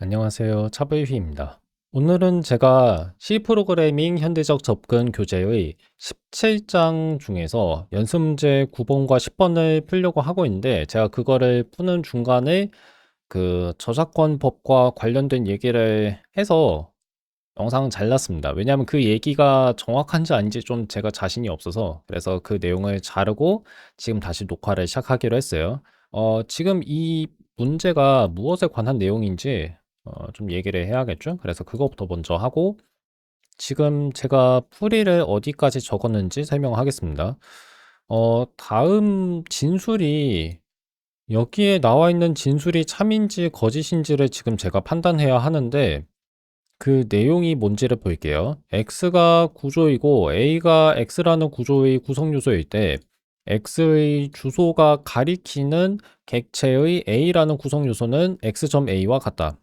안녕하세요. 차블휘입니다. 오늘은 제가 C 프로그래밍 현대적 접근 교재의 17장 중에서 연습 문제 9번과 10번을 풀려고 하고 있는데 제가 그거를 푸는 중간에 그 저작권법과 관련된 얘기를 해서 영상을 잘랐습니다. 왜냐하면 그 얘기가 정확한지 아닌지 좀 제가 자신이 없어서 그래서 그 내용을 자르고 지금 다시 녹화를 시작하기로 했어요. 지금 이 문제가 무엇에 관한 내용인지 좀 얘기를 해야겠죠? 그래서 그것부터 먼저 하고 지금 제가 풀이를 어디까지 적었는지 설명하겠습니다. 다음 진술이 여기에 나와 있는 진술이 참인지 거짓인지를 지금 제가 판단해야 하는데 그 내용이 뭔지를 볼게요. x가 구조이고 a가 x라는 구조의 구성 요소일 때 x의 주소가 가리키는 객체의 a라는 구성 요소는 x.a와 같다.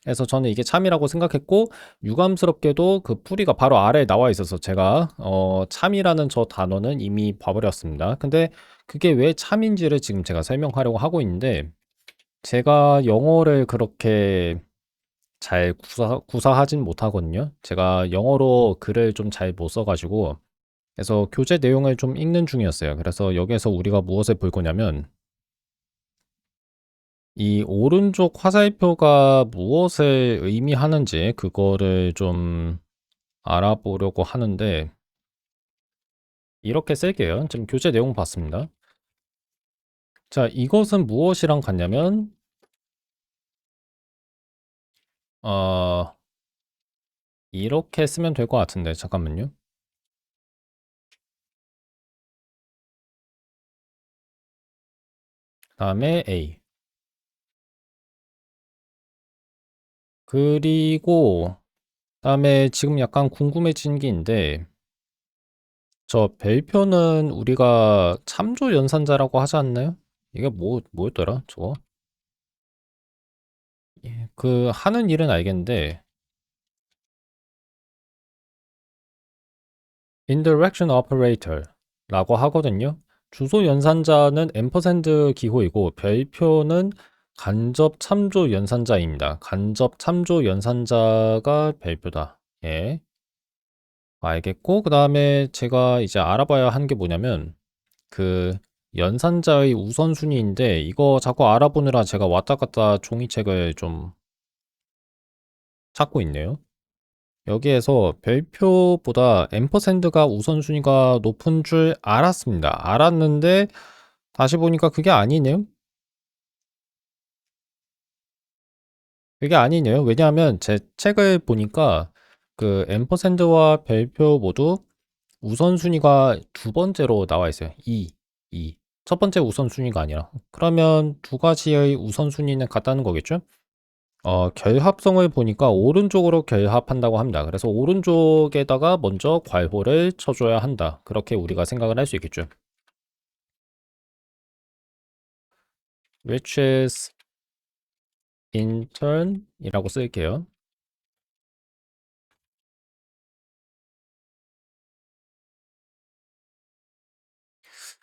그래서 저는 이게 참이라고 생각했고 유감스럽게도 그 풀이가 바로 아래에 나와 있어서 제가 참이라는 저 단어는 이미 봐버렸습니다. 근데 그게 왜 참인지를 지금 제가 설명하려고 하고 있는데 제가 영어를 그렇게 잘 구사하진 못하거든요. 제가 영어로 글을 좀 잘 못 써가지고 그래서 교재 내용을 좀 읽는 중이었어요. 그래서 여기에서 우리가 무엇을 볼 거냐면 이 오른쪽 화살표가 무엇을 의미하는지 그거를 좀 알아보려고 하는데 이렇게 쓸게요. 지금 교재 내용 봤습니다. 자, 이것은 무엇이랑 같냐면 어, 이렇게 쓰면 될 것 같은데 잠깐만요. 다음에 A 그리고 다음에 지금 약간 궁금해진 게 있는데 저 별표는 우리가 참조 연산자라고 하지 않나요? 이게 뭐였더라? 저거? 그 하는 일은 알겠는데 indirection operator 라고 하거든요. 주소 연산자는 앰퍼샌드 기호이고 별표는 간접 참조 연산자입니다. 간접 참조 연산자가 별표다. 예. 알겠고 그 다음에 제가 이제 알아봐야 하는 게 뭐냐면 그 연산자의 우선순위인데 이거 자꾸 알아보느라 제가 왔다 갔다 종이책을 좀 찾고 있네요. 여기에서 별표보다 앰퍼샌드가 우선순위가 높은 줄 알았습니다. 알았는데 다시 보니까 그게 아니네요. 그게 아니네요. 왜냐하면 제 책을 보니까 그 앰퍼샌드와 별표 모두 우선순위가 두 번째로 나와 있어요. 2. 첫 번째 우선순위가 아니라. 그러면 두 가지의 우선순위는 같다는 거겠죠? 결합성을 보니까 오른쪽으로 결합한다고 합니다. 그래서 오른쪽에다가 먼저 괄호를 쳐줘야 한다. 그렇게 우리가 생각을 할 수 있겠죠. which is in turn 이라고 쓸게요.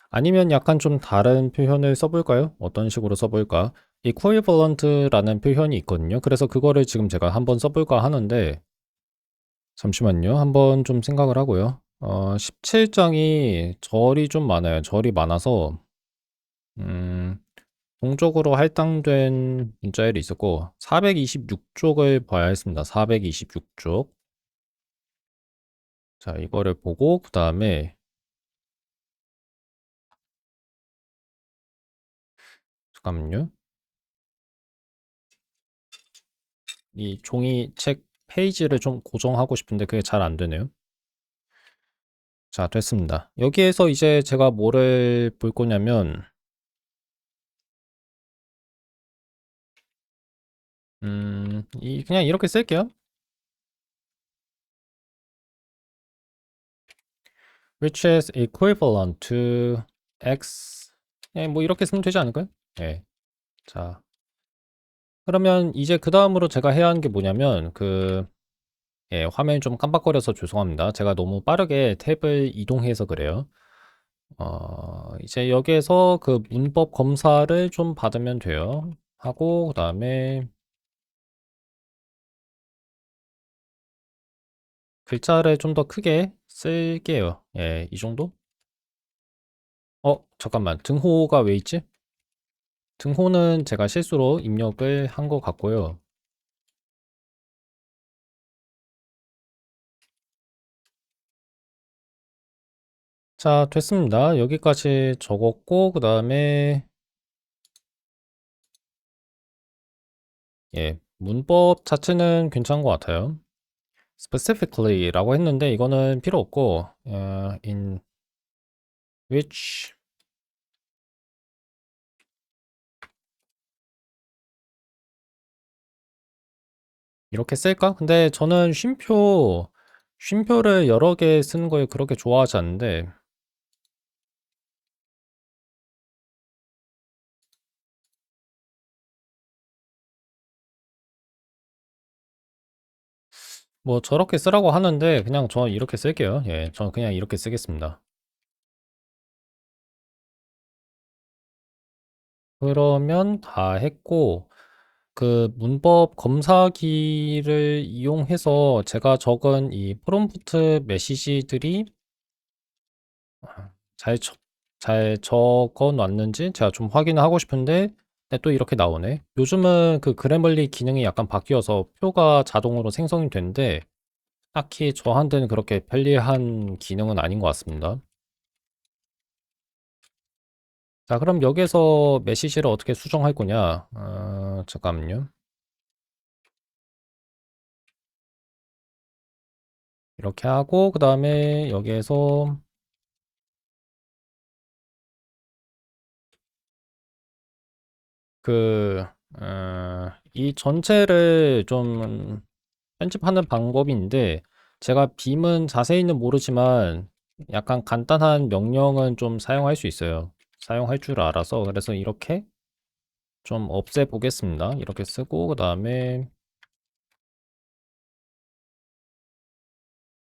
아니면 약간 좀 다른 표현을 써볼까요? 어떤 식으로 써볼까? equivalent라는 표현이 있거든요. 그래서 그거를 지금 제가 한번 써볼까 하는데 잠시만요. 한번 좀 생각을 하고요. 17장이 절이 좀 많아요. 절이 많아서 공적으로 할당된 문자열이 있었고 426쪽을 봐야 했습니다. 426쪽. 자, 이거를 보고 그 다음에 잠깐만요. 이 종이책 페이지를 좀 고정하고 싶은데 그게 잘 안 되네요. 자, 됐습니다. 여기에서 이제 제가 뭐를 볼 거냐면 그냥 이렇게 쓸게요. which is equivalent to x 뭐 이렇게 쓰면 되지 않을까요? 네. 자, 그러면 이제 그 다음으로 제가 해야 하는 게 뭐냐면 화면이 좀 깜빡거려서 죄송합니다. 제가 너무 빠르게 탭을 이동해서 그래요. 이제 여기에서 그 문법 검사를 좀 받으면 돼요. 하고, 그 다음에 글자를 좀 더 크게 쓸게요. 예, 이 정도? 잠깐만. 등호가 왜 있지? 등호는 제가 실수로 입력을 한 것 같고요. 자, 됐습니다. 여기까지 적었고, 그 다음에, 예, 문법 자체는 괜찮은 것 같아요. specifically라고 했는데, 이거는 필요 없고, in which, 이렇게 쓸까? 근데 저는 쉼표를 여러 개 쓰는 걸 그렇게 좋아하지 않는데, 뭐 저렇게 쓰라고 하는데, 그냥 저 이렇게 쓸게요. 예, 저는 그냥 이렇게 쓰겠습니다. 그러면 다 했고, 그 문법 검사기를 이용해서 제가 적은 이 프롬프트 메시지들이 잘, 잘 적어 놨는지 제가 좀 확인하고 싶은데, 근데 또 이렇게 나오네. 요즘은 그 그래멀리 기능이 약간 바뀌어서 표가 자동으로 생성이 되는데, 딱히 저한테는 그렇게 편리한 기능은 아닌 것 같습니다. 자, 그럼 여기서 메시지를 어떻게 수정할 거냐? 잠깐만요. 이렇게 하고, 그 다음에 여기에서 그, 이 전체를 좀 편집하는 방법인데, 제가 빔은 자세히는 모르지만, 약간 간단한 명령은 좀 사용할 수 있어요. 사용할 줄 알아서. 그래서 이렇게 좀 없애 보겠습니다. 이렇게 쓰고, 그 다음에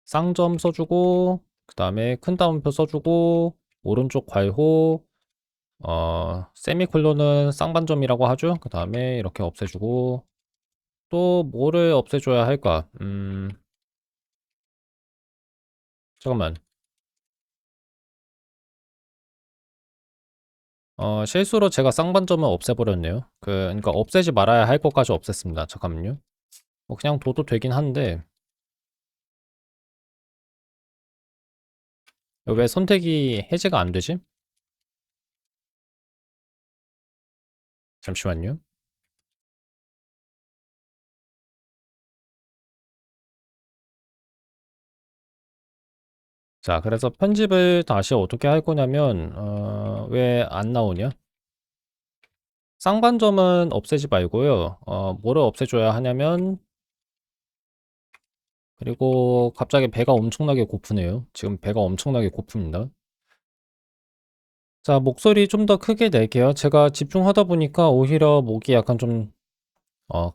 쌍점 써주고, 그 다음에 큰 따옴표 써주고, 오른쪽 괄호, 세미콜론은 쌍반점이라고 하죠. 그 다음에 이렇게 없애주고, 또 뭐를 없애줘야 할까? 잠깐만. 실수로 제가 쌍반점을 없애버렸네요. 그러니까 없애지 말아야 할 것까지 없앴습니다. 잠깐만요. 뭐 그냥 둬도 되긴 한데, 왜 선택이 해제가 안 되지? 잠시만요. 자, 그래서 편집을 다시 어떻게 할 거냐면, 왜 안 나오냐? 쌍반점은 없애지 말고요. 뭐를 없애줘야 하냐면, 그리고 갑자기 배가 엄청나게 고프네요. 지금 배가 엄청나게 고픕니다. 자, 목소리 좀 더 크게 낼게요. 제가 집중하다 보니까 오히려 목이 약간 좀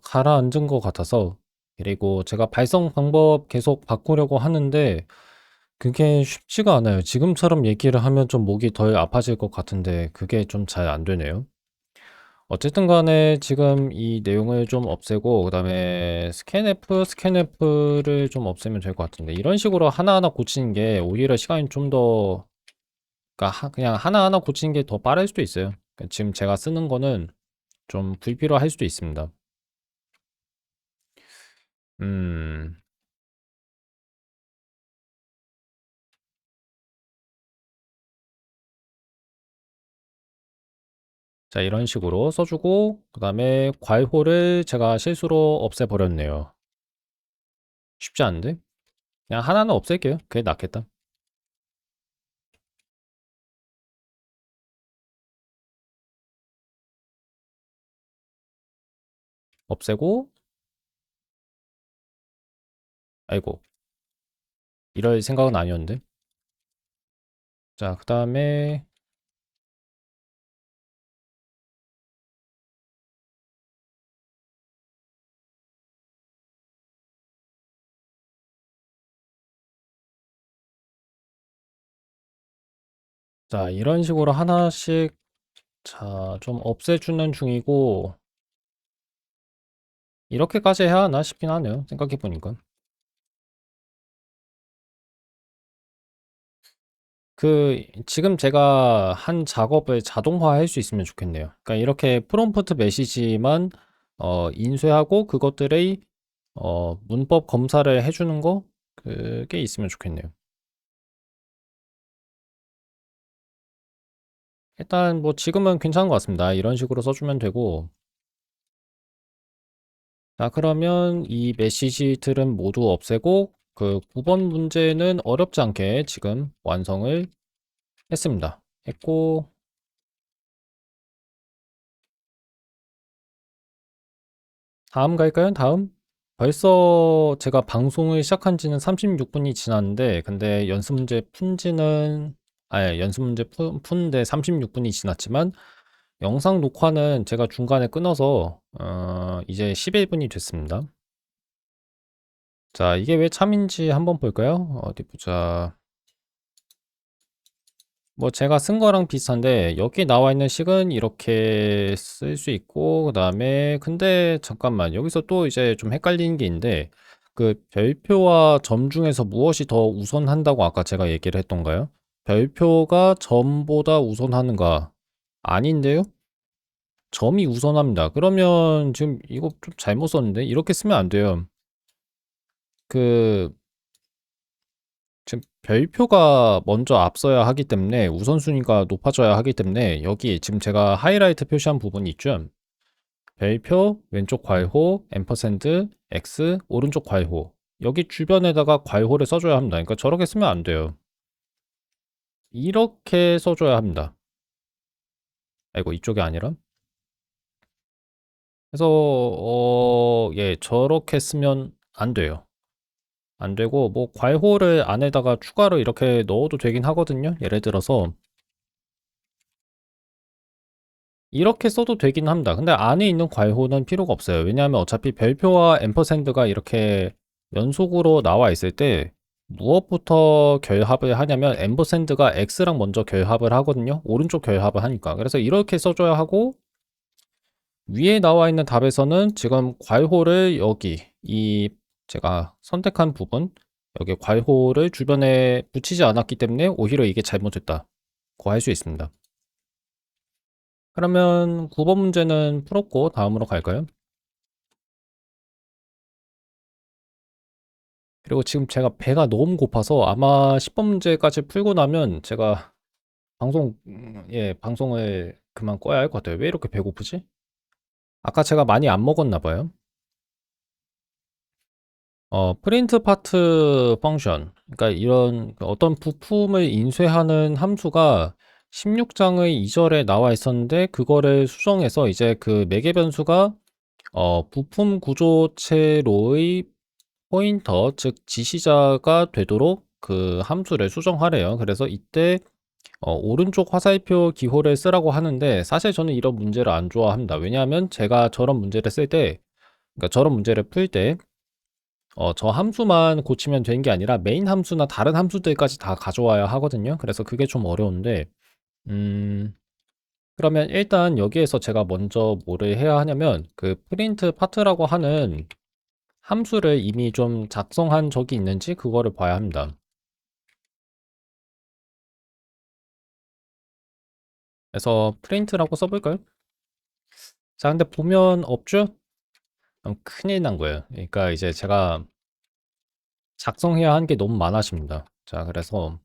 가라앉은 것 같아서. 그리고 제가 발성 방법 계속 바꾸려고 하는데 그게 쉽지가 않아요. 지금처럼 얘기를 하면 좀 목이 덜 아파질 것 같은데 그게 좀 잘 안 되네요. 어쨌든 간에 지금 이 내용을 좀 없애고 그다음에 스캔F를 좀 없애면 될 것 같은데 이런 식으로 하나하나 고치는 게 오히려 시간이 좀 더, 그러니까 그냥 하나하나 고치는 게 더 빠를 수도 있어요. 그러니까 지금 제가 쓰는 거는 좀 불필요할 수도 있습니다. 음. 자, 이런 식으로 써주고, 그 다음에 괄호를 제가 실수로 없애버렸네요. 쉽지 않은데? 그냥 하나는 없앨게요. 그게 낫겠다. 없애고, 아이고, 이럴 생각은 아니었는데. 자, 그 다음에, 자, 이런 식으로 하나씩, 자, 좀 없애주는 중이고, 이렇게까지 해야 하나 싶긴 하네요. 생각해보니까. 지금 제가 한 작업을 자동화할 수 있으면 좋겠네요. 그러니까 이렇게 프롬프트 메시지만 인쇄하고 그것들의 문법 검사를 해주는 거 그게 있으면 좋겠네요. 일단 뭐 지금은 괜찮은 것 같습니다. 이런 식으로 써주면 되고 자 그러면 이 메시지들은 모두 없애고 그 9번 문제는 어렵지 않게 지금 완성을 했습니다. 했고 다음 갈까요? 다음? 벌써 제가 방송을 시작한 지는 36분이 지났는데 근데 연습 문제 푼 지는 연습 문제 푸는데 36분이 지났지만 영상 녹화는 제가 중간에 끊어서 이제 11분이 됐습니다. 자, 이게 왜 참인지 한번 볼까요? 어디 보자. 뭐 제가 쓴 거랑 비슷한데 여기 나와 있는 식은 이렇게 쓸 수 있고 그다음에 근데 잠깐만 여기서 또 이제 좀 헷갈리는 게 있는데 그 별표와 점 중에서 무엇이 더 우선한다고 아까 제가 얘기를 했던가요? 별표가 점보다 우선하는가? 아닌데요? 점이 우선합니다. 그러면 지금 이거 좀 잘못 썼는데 이렇게 쓰면 안 돼요. 그 지금 별표가 먼저 앞서야 하기 때문에 우선순위가 높아져야 하기 때문에 여기 지금 제가 하이라이트 표시한 부분이 있죠. 별표, 왼쪽 괄호, 앰퍼샌드, X, 오른쪽 괄호. 여기 주변에다가 괄호를 써줘야 합니다. 그러니까 저렇게 쓰면 안 돼요. 이렇게 써줘야 합니다. 아이고, 이쪽이 아니라. 그래서, 예, 저렇게 쓰면 안 돼요. 안 되고, 뭐, 괄호를 안에다가 추가로 이렇게 넣어도 되긴 하거든요. 예를 들어서, 이렇게 써도 되긴 합니다. 근데 안에 있는 괄호는 필요가 없어요. 왜냐하면 어차피 별표와 앰퍼샌드가 이렇게 연속으로 나와 있을 때 무엇부터 결합을 하냐면 앰퍼샌드가 X랑 먼저 결합을 하거든요. 오른쪽 결합을 하니까. 그래서 이렇게 써줘야 하고 위에 나와 있는 답에서는 지금 괄호를 여기 이 제가 선택한 부분 여기 괄호를 주변에 붙이지 않았기 때문에 오히려 이게 잘못됐다. 고 할 수 있습니다. 그러면 9번 문제는 풀었고 다음으로 갈까요? 그리고 지금 제가 배가 너무 고파서 아마 10번 문제까지 풀고 나면 제가 방송을 그만 꺼야 할 것 같아요. 왜 이렇게 배고프지? 아까 제가 많이 안 먹었나 봐요. 프린트 파트 펑션. 그러니까 이런 어떤 부품을 인쇄하는 함수가 16장의 2절에 나와 있었는데 그거를 수정해서 이제 그 매개 변수가 부품 구조체로의 포인터, 즉 지시자가 되도록 그 함수를 수정하래요. 그래서 이때 오른쪽 화살표 기호를 쓰라고 하는데 사실 저는 이런 문제를 안 좋아합니다. 왜냐하면 제가 저런 문제를 쓸 때, 그러니까 저런 문제를 풀 때, 저 함수만 고치면 되는 게 아니라 메인 함수나 다른 함수들까지 다 가져와야 하거든요. 그래서 그게 좀 어려운데, 음, 그러면 일단 여기에서 제가 먼저 뭐를 해야 하냐면 그 프린트 파트라고 하는 함수를 이미 좀 작성한 적이 있는지 그거를 봐야 합니다. 그래서 프린트라고 써볼까요? 자, 근데 보면 없죠? 그럼 큰일 난 거예요. 그러니까 이제 제가 작성해야 하는 게 너무 많아집니다. 자, 그래서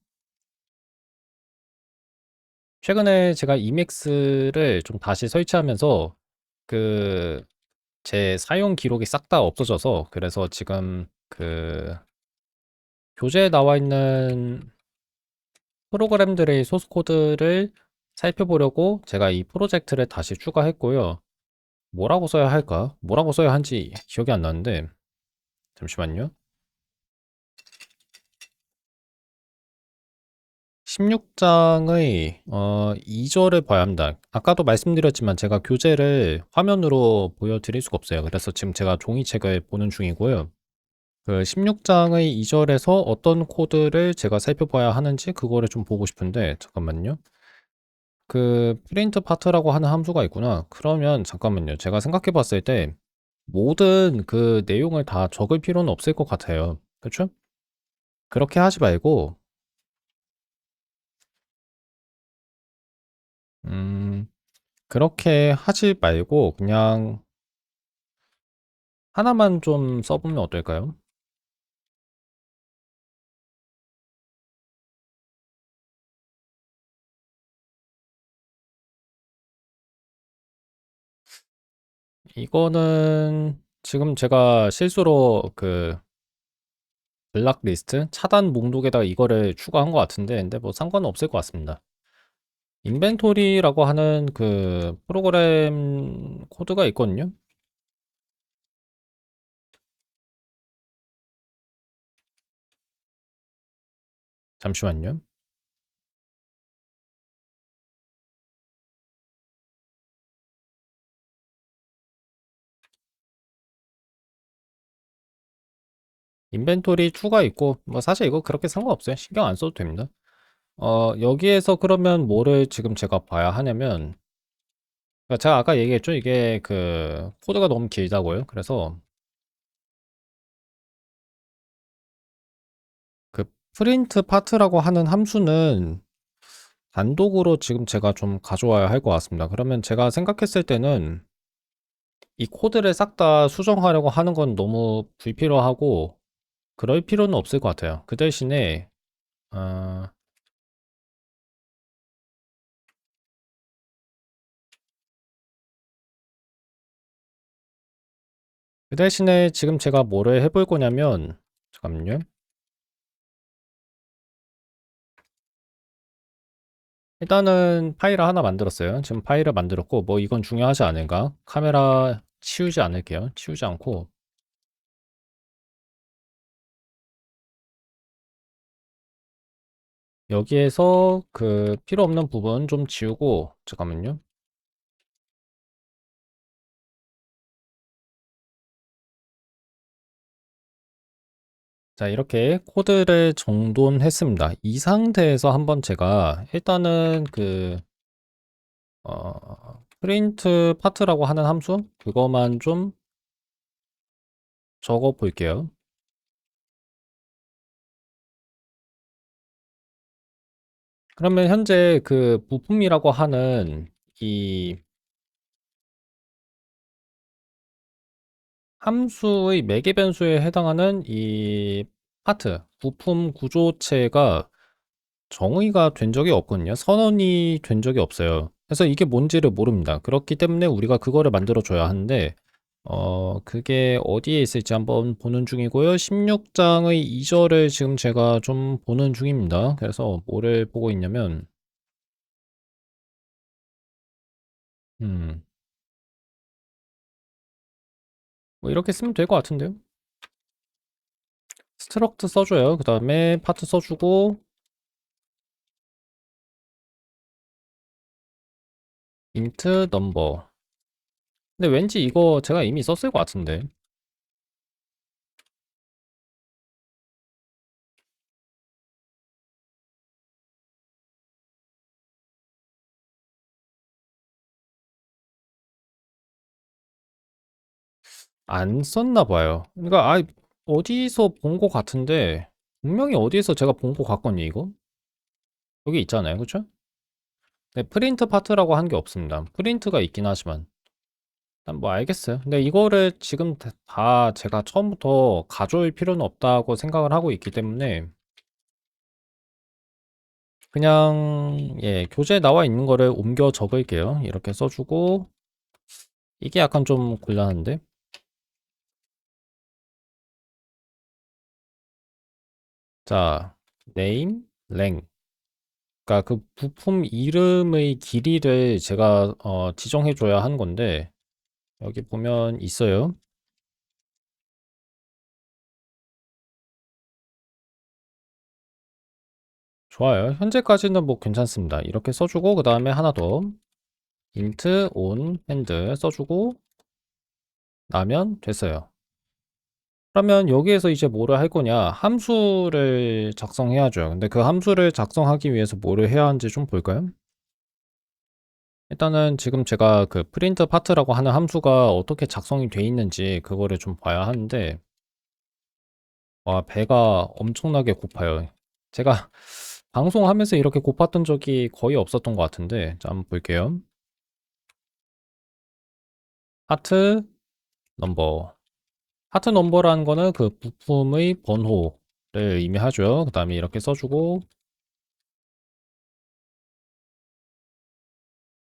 최근에 제가 이맥스를 좀 다시 설치하면서 그 제 사용 기록이 싹 다 없어져서 그래서 지금 그 교재에 나와 있는 프로그램들의 소스 코드를 살펴보려고 제가 이 프로젝트를 다시 추가했고요. 뭐라고 써야 할까? 뭐라고 써야 한지 기억이 안 나는데 잠시만요. 16장의 2절을 봐야 합니다. 아까도 말씀드렸지만 제가 교재를 화면으로 보여드릴 수가 없어요. 그래서 지금 제가 종이책을 보는 중이고요. 그 16장의 2절에서 어떤 코드를 제가 살펴봐야 하는지 그거를 좀 보고 싶은데 잠깐만요. 그 프린트 파트라고 하는 함수가 있구나. 그러면 잠깐만요. 제가 생각해 봤을 때 모든 그 내용을 다 적을 필요는 없을 것 같아요. 그렇죠? 그렇게 하지 말고 음, 그렇게 하지 말고 그냥 하나만 좀 써보면 어떨까요? 이거는 지금 제가 실수로 그 블락리스트 차단 목록에다가 이거를 추가한 것 같은데, 근데 뭐 상관은 없을 것 같습니다. 인벤토리라고 하는 그 프로그램 코드가 있거든요. 잠시만요. 인벤토리 추가 있고, 뭐 사실 이거 그렇게 상관없어요. 신경 안 써도 됩니다. 여기에서 그러면 뭐를 지금 제가 봐야 하냐면, 그러니까 제가 아까 얘기했죠. 이게 그 코드가 너무 길다고요. 그래서 그 프린트 파트라고 하는 함수는 단독으로 지금 제가 좀 가져와야 할 것 같습니다. 그러면 제가 생각했을 때는 이 코드를 싹 다 수정하려고 하는 건 너무 불필요하고 그럴 필요는 없을 것 같아요. 그 대신에 어, 그 대신에 지금 제가 뭐를 해볼 거냐면 잠깐만요. 일단은 파일을 하나 만들었어요. 지금 파일을 만들었고 뭐 이건 중요하지 않을까? 카메라 치우지 않을게요. 치우지 않고 여기에서 그 필요 없는 부분 좀 지우고 잠깐만요. 자, 이렇게 코드를 정돈했습니다. 이 상태에서 한번 제가 일단은 그 프린트 파트라고 하는 함수 그거만 좀 적어 볼게요. 그러면 현재 그 부품이라고 하는 이 함수의 매개 변수에 해당하는 이 파트, 부품 구조체가 정의가 된 적이 없거든요. 선언이 된 적이 없어요. 그래서 이게 뭔지를 모릅니다. 그렇기 때문에 우리가 그거를 만들어 줘야 하는데, 그게 어디에 있을지 한번 보는 중이고요. 16장의 2절을 지금 제가 좀 보는 중입니다. 그래서 뭐를 보고 있냐면, 음, 뭐 이렇게 쓰면 될 것 같은데요. 스트럭트 써줘요. 그 다음에 파트 써주고, int number. 근데 왠지 이거 제가 이미 썼을 것 같은데. 안 썼나 봐요. 그러니까 어디서 본 것 같은데 분명히 어디에서 제가 본 것 같거든요. 이거 여기 있잖아요, 그렇죠? 네, 프린트 파트라고 한 게 없습니다. 프린트가 있긴 하지만 일단 뭐 알겠어요. 근데 이거를 지금 다 제가 처음부터 가져올 필요는 없다고 생각을 하고 있기 때문에 그냥 예 교재에 나와 있는 거를 옮겨 적을게요. 이렇게 써주고 이게 약간 좀 곤란한데. 자, name, length. 그러니까 그 부품 이름의 길이를 제가 지정해 줘야 하는 건데 여기 보면 있어요. 좋아요. 현재까지는 뭐 괜찮습니다. 이렇게 써주고 그 다음에 하나 더 int on hand 써주고 나면 됐어요. 그러면 여기에서 이제 뭐를 할 거냐? 함수를 작성해야죠. 근데 그 함수를 작성하기 위해서 뭐를 해야 하는지 좀 볼까요? 일단은 지금 제가 그 프린트 파트라고 하는 함수가 어떻게 작성이 돼 있는지 그거를 좀 봐야 하는데 와, 배가 엄청나게 고파요. 제가 방송하면서 이렇게 곱봤던 적이 거의 없었던 것 같은데, 자, 한번 볼게요. 하트 넘버. 하트 넘버라는 거는 그 부품의 번호를 의미하죠. 그 다음에 이렇게 써주고,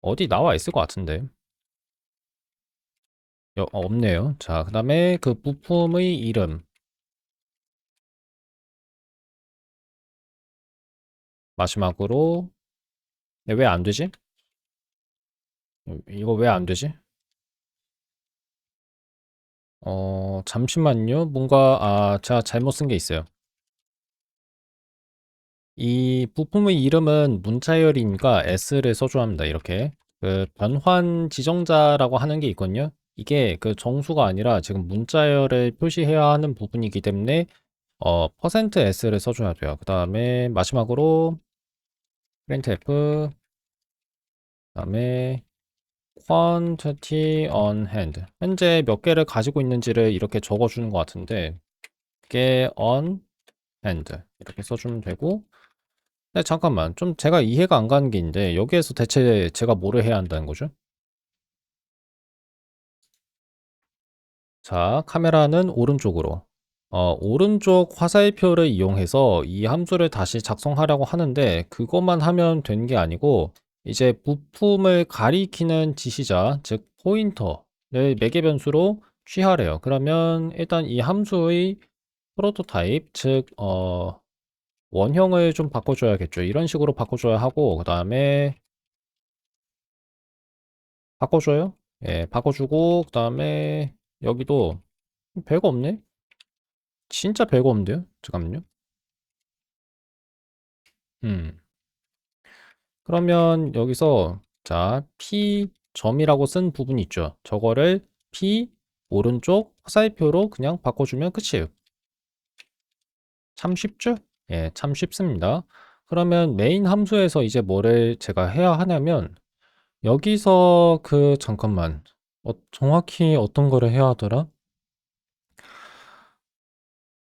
어디 나와 있을 것 같은데. 없네요. 자, 그 다음에 그 부품의 이름. 마지막으로, 왜 안 되지? 이거 왜 안 되지? 잠시만요. 뭔가, 제가 잘못 쓴 게 있어요. 이 부품의 이름은 문자열이니까 S를 써줘야 합니다. 이렇게. 그 변환 지정자라고 하는 게 있거든요. 이게 그 정수가 아니라 지금 문자열을 표시해야 하는 부분이기 때문에 퍼센트 %S를 써줘야 돼요. 그 다음에 마지막으로 프린트 F, 그 다음에 quantity on hand. 현재 몇 개를 가지고 있는지를 이렇게 적어주는 것 같은데, 그게 on hand. 이렇게 써주면 되고, 네, 잠깐만. 좀 제가 이해가 안 가는 게 있는데, 여기에서 대체 제가 뭐를 해야 한다는 거죠? 자, 카메라는 오른쪽으로. 오른쪽 화살표를 이용해서 이 함수를 다시 작성하려고 하는데, 그것만 하면 되는 게 아니고, 이제 부품을 가리키는 지시자, 즉, 포인터를 매개 변수로 취하래요. 그러면 일단 이 함수의 프로토타입, 즉, 원형을 좀 바꿔줘야겠죠. 이런 식으로 바꿔줘야 하고, 그 다음에 바꿔줘요. 예, 바꿔주고, 그 다음에 여기도 별거 없네? 진짜 별거 없는데요? 잠깐만요. 음. 그러면 여기서, 자, P 점이라고 쓴 부분이 있죠. 저거를 P 오른쪽 화살표로 그냥 바꿔주면 끝이에요. 참 쉽죠? 예, 참 쉽습니다. 그러면 메인 함수에서 이제 뭐를 제가 해야 하냐면, 여기서 잠깐만. 정확히 어떤 거를 해야 하더라?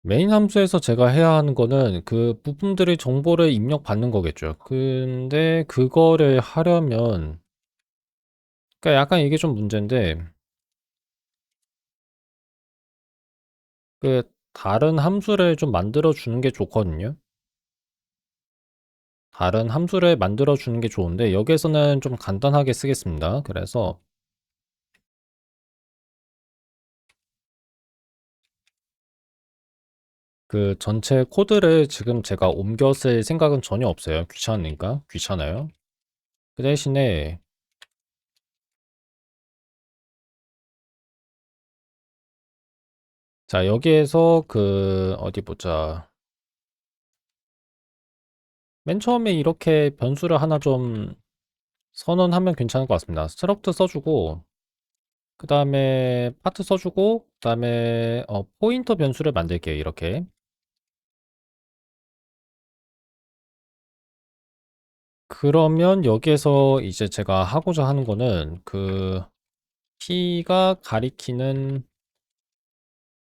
메인 함수에서 제가 해야 하는 거는 그 부품들의 정보를 입력받는 거겠죠. 근데 그거를 하려면, 그러니까 약간 이게 좀 문제인데, 다른 함수를 좀 만들어 주는 게 좋거든요. 다른 함수를 만들어 주는 게 좋은데, 여기에서는 좀 간단하게 쓰겠습니다. 그래서 그 전체 코드를 지금 제가 옮겨 쓸 생각은 전혀 없어요. 귀찮으니까. 귀찮아요. 그 대신에, 자, 여기에서 어디 보자. 맨 처음에 이렇게 변수를 하나 좀 선언하면 괜찮을 것 같습니다. 스트럭트 써주고, 그 다음에 파트 써주고, 그 다음에 포인터 변수를 만들게요. 이렇게. 그러면 여기에서 이제 제가 하고자 하는 거는 P가 가리키는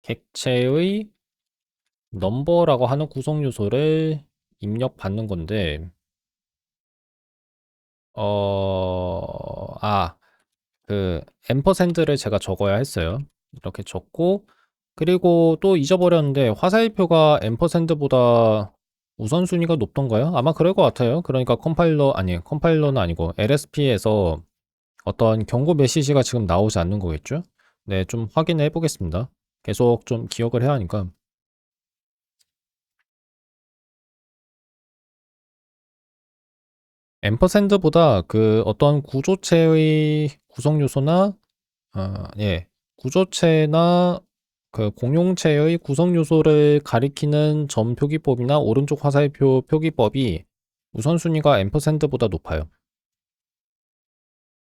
객체의 넘버라고 하는 구성 요소를 입력받는 건데, 어, 앰퍼샌드를 제가 적어야 했어요. 이렇게 적고, 그리고 또 잊어버렸는데, 화살표가 앰퍼샌드보다 우선순위가 높던가요? 아마 그럴 것 같아요. 그러니까 컴파일러는 아니고, LSP에서 어떤 경고 메시지가 지금 나오지 않는 거겠죠? 네, 좀 확인해 보겠습니다. 계속 좀 기억을 해야 하니까. 앰퍼샌드보다 어떤 구조체의 구성 요소나 예, 구조체나 공용체의 구성 요소를 가리키는 점 표기법이나 오른쪽 화살표 표기법이 우선순위가 앰퍼샌드보다 높아요.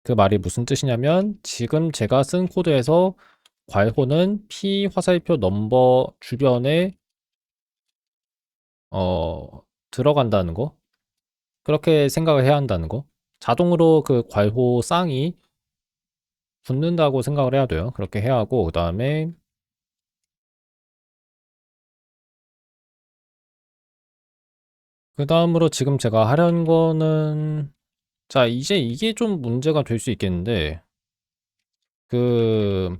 그 말이 무슨 뜻이냐면 지금 제가 쓴 코드에서 괄호는 P 화살표 넘버 주변에 들어간다는 거. 그렇게 생각을 해야 한다는 거. 자동으로 그 괄호 쌍이 붙는다고 생각을 해야 돼요. 그렇게 해야 하고 그다음에 그 다음으로 지금 제가 하려는 거는, 자, 이제 이게 좀 문제가 될 수 있겠는데, 그,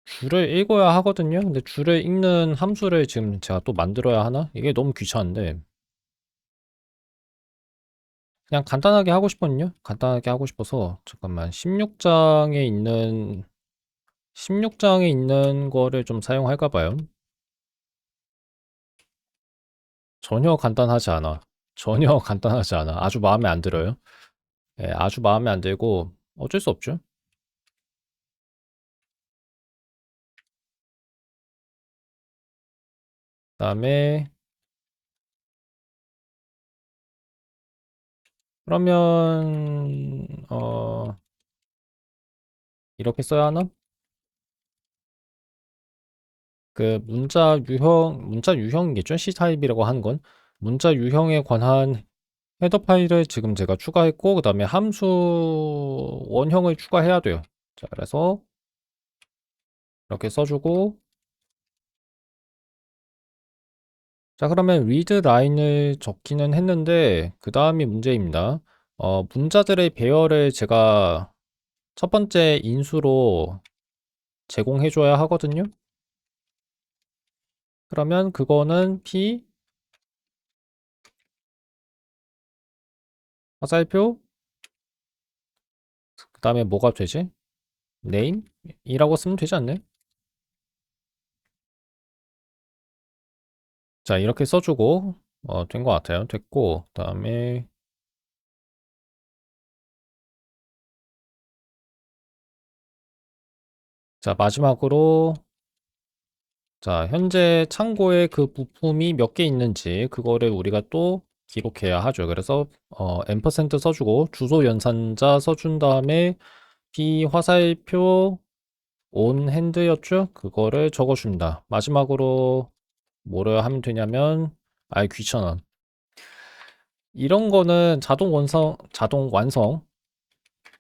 줄을 읽어야 하거든요. 근데 줄을 읽는 함수를 지금 제가 또 만들어야 하나? 이게 너무 귀찮은데, 그냥 간단하게 하고 싶거든요. 간단하게 하고 싶어서, 잠깐만, 16장에 있는 거를 좀 사용할까 봐요. 전혀 간단하지 않아. 전혀 간단하지 않아. 아주 마음에 안 들어요. 예, 아주 마음에 안 들고 어쩔 수 없죠. 그다음에 그러면 이렇게 써야 하나? 그 문자 유형이겠죠? C 타입이라고 하는 건 문자 유형에 관한 헤더 파일을 지금 제가 추가했고 그다음에 함수 원형을 추가해야 돼요. 자, 그래서 이렇게 써주고 자, 그러면 read 라인을 적기는 했는데 그 다음이 문제입니다. 문자들의 배열을 제가 첫 번째 인수로 제공해 줘야 하거든요. 그러면 그거는 p 화살표 그 다음에 뭐가 되지? name이라고 쓰면 되지 않나요? 자, 이렇게 써주고 된 것 같아요. 됐고 그 다음에 자, 마지막으로 자, 현재 창고에 그 부품이 몇 개 있는지 그거를 우리가 또 기록해야 하죠. 그래서 앰퍼센트 써주고 주소 연산자 써준 다음에 p 화살표 온 핸드였죠? 그거를 적어줍니다. 마지막으로 뭐를 하면 되냐면 아이 귀찮아. 이런 거는 자동 완성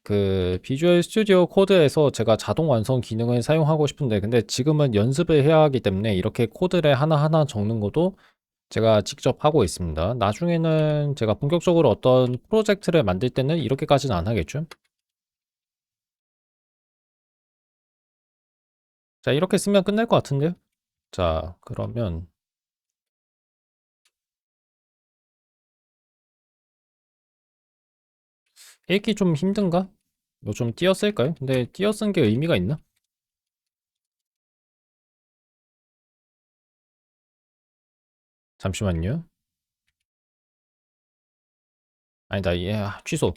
그 비주얼 스튜디오 코드에서 제가 자동 완성 기능을 사용하고 싶은데 근데 지금은 연습을 해야 하기 때문에 이렇게 코드를 하나하나 적는 것도 제가 직접 하고 있습니다. 나중에는 제가 본격적으로 어떤 프로젝트를 만들 때는 이렇게까지는 안 하겠죠. 자, 이렇게 쓰면 끝날 것 같은데요. 자, 그러면 읽기 좀 힘든가? 이거 좀 띄어쓸까요? 근데 띄어쓴 게 의미가 있나? 잠시만요. 아니다, 취소.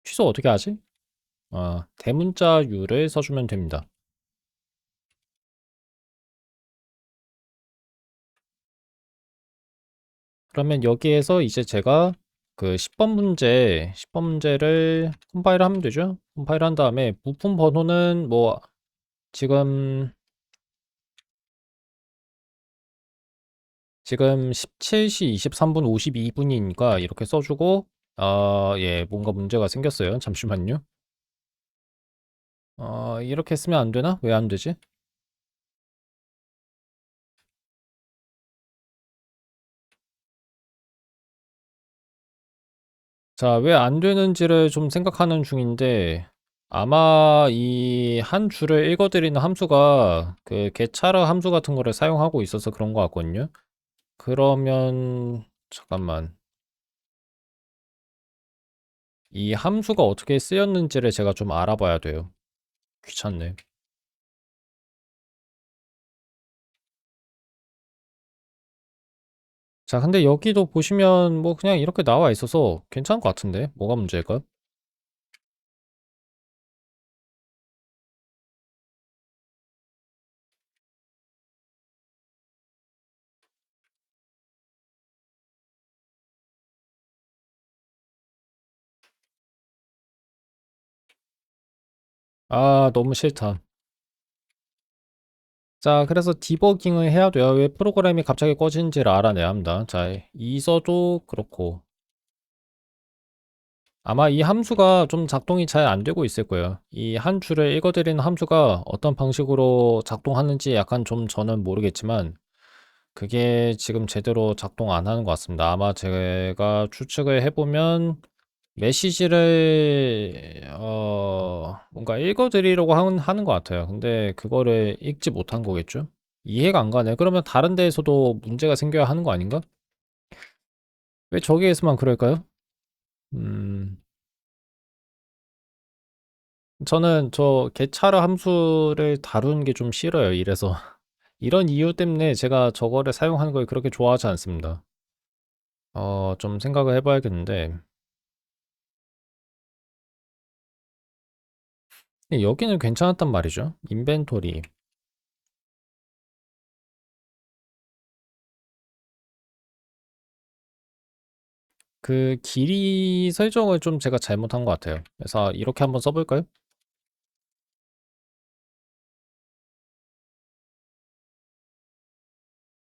취소 어떻게 하지? 대문자유를 써주면 됩니다. 그러면 여기에서 이제 제가 그 10번 문제를 컴파일 하면 되죠? 컴파일 한 다음에 부품 번호는 뭐 지금 17시 23분 52분이니까 이렇게 써주고 예, 뭔가 문제가 생겼어요. 잠시만요. 이렇게 쓰면 안 되나? 왜 안 되지? 자, 왜 안 되는지를 좀 생각하는 중인데 아마 이 한 줄을 읽어드리는 함수가 그 getChar 함수 같은 거를 사용하고 있어서 그런 것 같거든요. 그러면 잠깐만 이 함수가 어떻게 쓰였는지를 제가 좀 알아봐야 돼요. 귀찮네. 자, 근데 여기도 보시면 뭐 그냥 이렇게 나와 있어서 괜찮은 것 같은데 뭐가 문제일까? 너무 싫다. 자, 그래서 디버깅을 해야 돼요. 왜 프로그램이 갑자기 꺼지는지를 알아내야 합니다. 자, 이서도 그렇고 아마 이 함수가 좀 작동이 잘 안 되고 있을 거예요. 이 한 줄을 읽어드리는 함수가 어떤 방식으로 작동하는지 약간 좀 저는 모르겠지만 그게 지금 제대로 작동 안 하는 것 같습니다. 아마 제가 추측을 해보면 메시지를 뭔가 읽어드리려고 하는 것 같아요. 근데 그거를 읽지 못한 거겠죠? 이해가 안 가네. 그러면 다른 데에서도 문제가 생겨야 하는 거 아닌가? 왜 저기에서만 그럴까요? 음, 저는 저 게차르 함수를 다루는 게 좀 싫어요. 이래서 이런 이유 때문에 제가 저거를 사용하는 걸 그렇게 좋아하지 않습니다. 좀 생각을 해봐야겠는데 여기는 괜찮았단 말이죠. 인벤토리. 그 길이 설정을 좀 제가 잘못한 것 같아요. 그래서 이렇게 한번 써볼까요?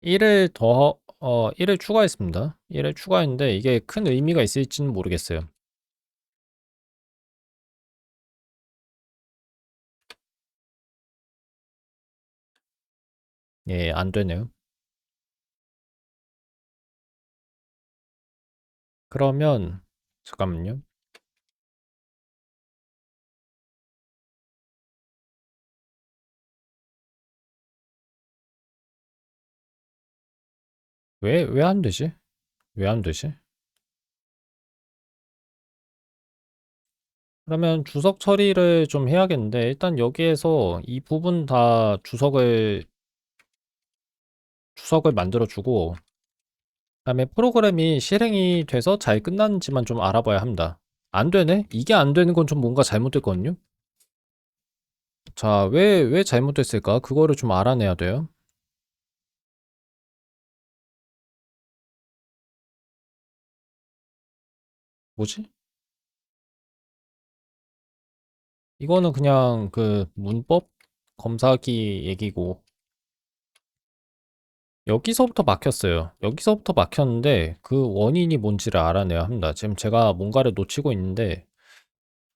1을 추가했습니다. 1을 추가했는데 이게 큰 의미가 있을지는 모르겠어요. 예, 안 되네요. 그러면, 잠깐만요. 왜 안 되지? 왜 안 되지? 그러면 주석 처리를 좀 해야겠는데, 일단 여기에서 이 부분 다 주석을 만들어주고, 그다음에 프로그램이 실행이 돼서 잘 끝났는지만 좀 알아봐야 합니다. 안 되네? 이게 안 되는 건 좀 뭔가 잘못됐거든요? 자, 왜 잘못됐을까? 그거를 좀 알아내야 돼요. 뭐지? 이거는 그냥 그 문법 검사기 얘기고, 여기서부터 막혔어요. 여기서부터 막혔는데, 그 원인이 뭔지를 알아내야 합니다. 지금 제가 뭔가를 놓치고 있는데,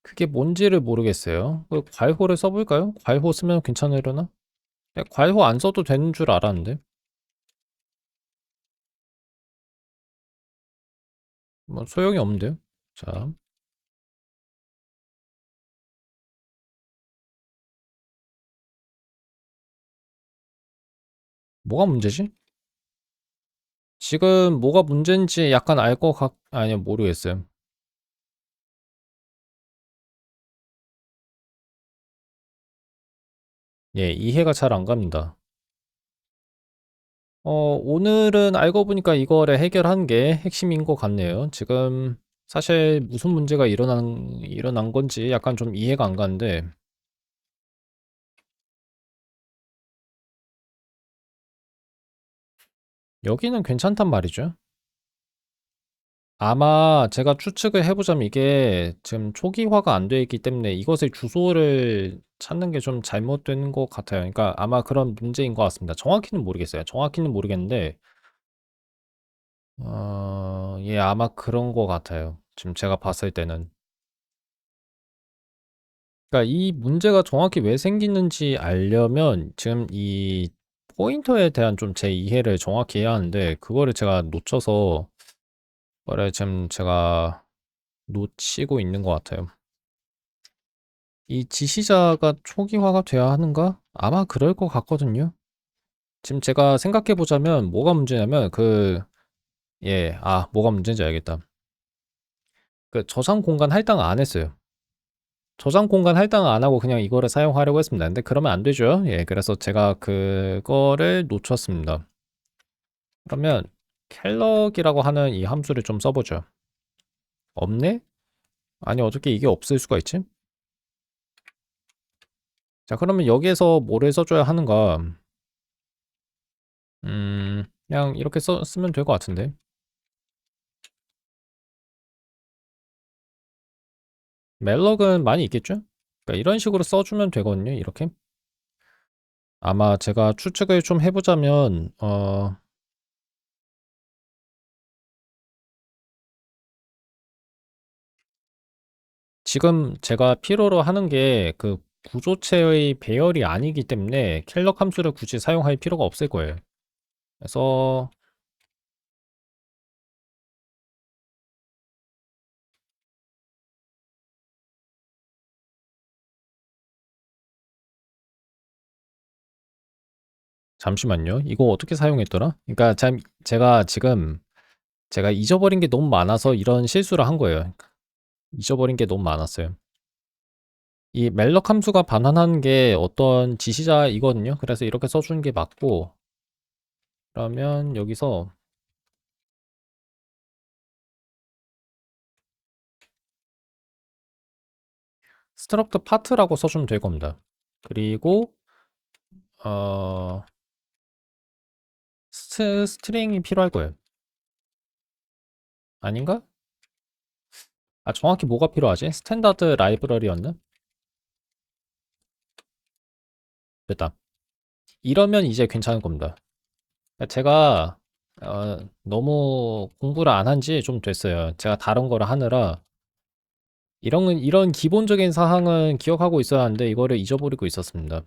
그게 뭔지를 모르겠어요. 그 괄호를 써볼까요? 괄호 쓰면 괜찮으려나? 괄호 안 써도 되는 줄 알았는데. 뭐 소용이 없는데요. 자, 뭐가 문제지? 지금 뭐가 문제인지 약간 알 것 아니요, 모르겠어요. 예, 이해가 잘 안 갑니다. 오늘은 알고 보니까 이거를 해결한 게 핵심인 것 같네요. 지금 사실 무슨 문제가 일어난 건지 약간 좀 이해가 안 가는데, 여기는 괜찮단 말이죠. 아마 제가 추측을 해보자면 이게 지금 초기화가 안 돼 있기 때문에 이것의 주소를 찾는 게 좀 잘못된 것 같아요. 그러니까 아마 그런 문제인 것 같습니다. 정확히는 모르겠어요. 정확히는 모르겠는데, 예, 아마 그런 것 같아요. 지금 제가 봤을 때는. 그러니까 이 문제가 정확히 왜 생기는지 알려면 지금 이 포인터에 대한 좀 제 이해를 정확히 해야 하는데, 그거를 제가 놓쳐서, 그거를 지금 제가 놓치고 있는 것 같아요. 이 지시자가 초기화가 돼야 하는가? 아마 그럴 것 같거든요. 지금 제가 생각해 보자면 뭐가 문제냐면 예, 뭐가 문제인지 알겠다. 그 저장 공간 할당 안 했어요. 저장 공간 할당 안 하고 그냥 이거를 사용하려고 했습니다. 근데 그러면 안 되죠. 예, 그래서 제가 그거를 놓쳤습니다. 그러면 캘럭이라고 하는 이 함수를 좀 써보죠. 없네? 아니, 어떻게 이게 없을 수가 있지? 자, 그러면 여기에서 뭐를 써줘야 하는가? 그냥 이렇게 쓰면 될 것 같은데. 멜럭은 많이 있겠죠? 그러니까 이런 식으로 써주면 되거든요. 이렇게. 아마 제가 추측을 좀 해보자면, 지금 제가 필요로 하는 게 그 구조체의 배열이 아니기 때문에 캘럭 함수를 굳이 사용할 필요가 없을 거예요. 그래서 잠시만요. 이거 어떻게 사용했더라? 그러니까 제가 지금 제가 잊어버린 게 너무 많아서 이런 실수를 한 거예요. 잊어버린 게 너무 많았어요. 이 멜럭 함수가 반환하는 게 어떤 지시자이거든요. 그래서 이렇게 써주는 게 맞고, 그러면 여기서 struct part라고 써주면 될 겁니다. 그리고 어, 스트링이 필요할 거예요. 아닌가? 아, 정확히 뭐가 필요하지? 스탠다드 라이브러리였나? 됐다. 이러면 이제 괜찮은 겁니다. 제가 너무 공부를 안 한지 좀 됐어요. 제가 다른 거를 하느라 이런 기본적인 사항은 기억하고 있어야 하는데 이거를 잊어버리고 있었습니다.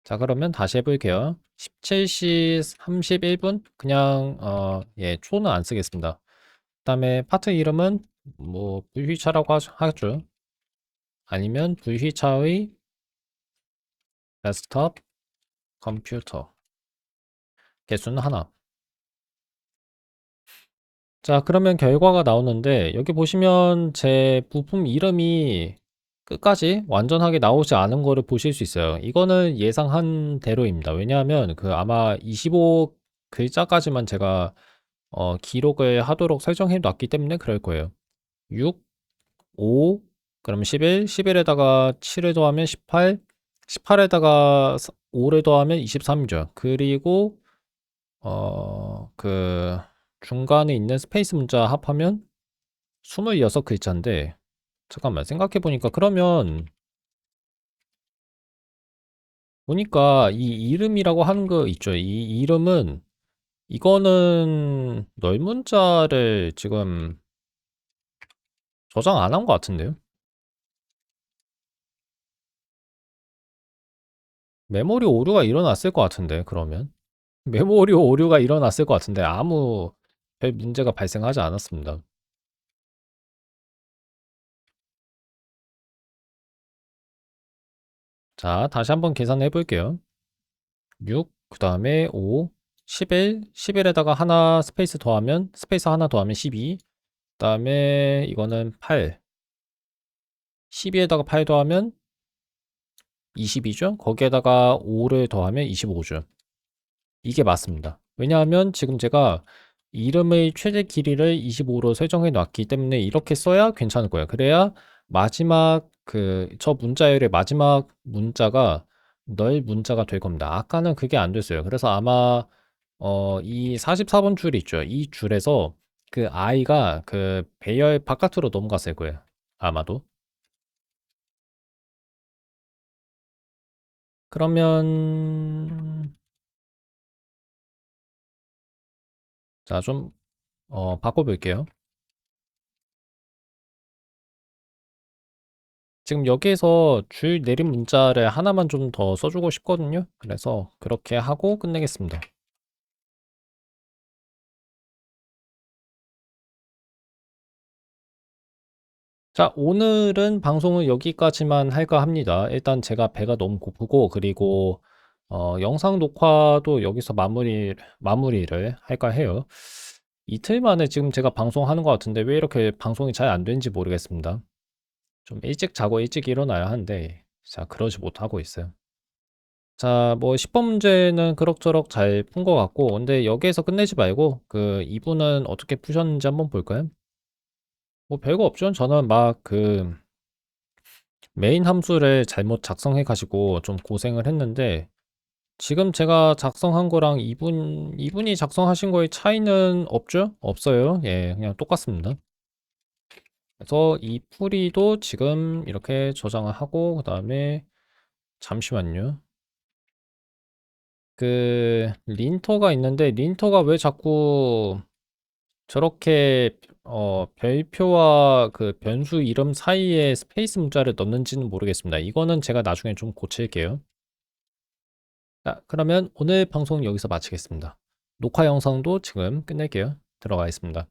자, 그러면 다시 해볼게요. 17시 31분? 그냥 예, 초는 안 쓰겠습니다. 그다음에 파트 이름은 뭐 불휘차라고 하죠. 아니면 불휘차의 데스크톱 컴퓨터. 개수는 하나. 자, 그러면 결과가 나오는데 여기 보시면 제 부품 이름이 끝까지 완전하게 나오지 않은 거를 보실 수 있어요. 이거는 예상한 대로입니다. 왜냐하면 그 아마 25 글자까지만 제가 기록을 하도록 설정해 놨기 때문에 그럴 거예요. 6, 5, 그럼 11, 11에다가 7을 더하면 18, 18에다가 5를 더하면 23이죠. 그리고 그 중간에 있는 스페이스 문자 합하면 26글자인데 잠깐만 생각해 보니까 그러면 보니까 이 이름이라고 하는 거 있죠. 이 이름은 이거는 널문자를 지금 저장 안 한 것 같은데요? 메모리 오류가 일어났을 것 같은데 그러면 메모리 오류가 일어났을 것 같은데 아무 별 문제가 발생하지 않았습니다. 자, 다시 한번 계산해 볼게요. 6, 그 다음에 5, 11, 11에다가 하나 스페이스 더하면 스페이스 하나 더하면 12, 그 다음에 이거는 8, 12에다가 8 더하면 22죠? 거기에다가 5를 더하면 25죠. 이게 맞습니다. 왜냐하면 지금 제가 이름의 최대 길이를 25로 설정해 놨기 때문에 이렇게 써야 괜찮을 거예요. 그래야 마지막 저 문자열의 마지막 문자가 널 문자가 될 겁니다. 아까는 그게 안 됐어요. 그래서 아마 이 44번 줄 있죠. 이 줄에서 그 i가 그 배열 바깥으로 넘어갔을 거예요. 아마도. 그러면 자, 좀 바꿔볼게요. 지금 여기에서 줄 내린 문자를 하나만 좀 더 써주고 싶거든요. 그래서 그렇게 하고 끝내겠습니다. 자, 오늘은 방송을 여기까지만 할까 합니다. 일단 제가 배가 너무 고프고, 그리고 영상 녹화도 여기서 마무리를 할까 해요. 이틀 만에 지금 제가 방송하는 것 같은데 왜 이렇게 방송이 잘 안 되는지 모르겠습니다. 좀 일찍 자고 일찍 일어나야 하는데, 자, 그러지 못하고 있어요. 자, 뭐 10번 문제는 그럭저럭 잘 푼 것 같고, 근데 여기에서 끝내지 말고, 그 이분은 어떻게 푸셨는지 한번 볼까요? 뭐 별거 없죠. 저는 막 메인 함수를 잘못 작성해 가지고 좀 고생을 했는데, 지금 제가 작성한 거랑 이분이 작성하신 거의 차이는 없죠? 없어요. 예, 그냥 똑같습니다. 그래서 이 풀이도 지금 이렇게 저장을 하고, 그 다음에 잠시만요. 그 린터가 있는데 린터가 왜 자꾸 저렇게 별표와 그 변수 이름 사이에 스페이스 문자를 넣는지는 모르겠습니다. 이거는 제가 나중에 좀 고칠게요. 자, 그러면 오늘 방송 여기서 마치겠습니다. 녹화 영상도 지금 끝낼게요. 들어가겠습니다.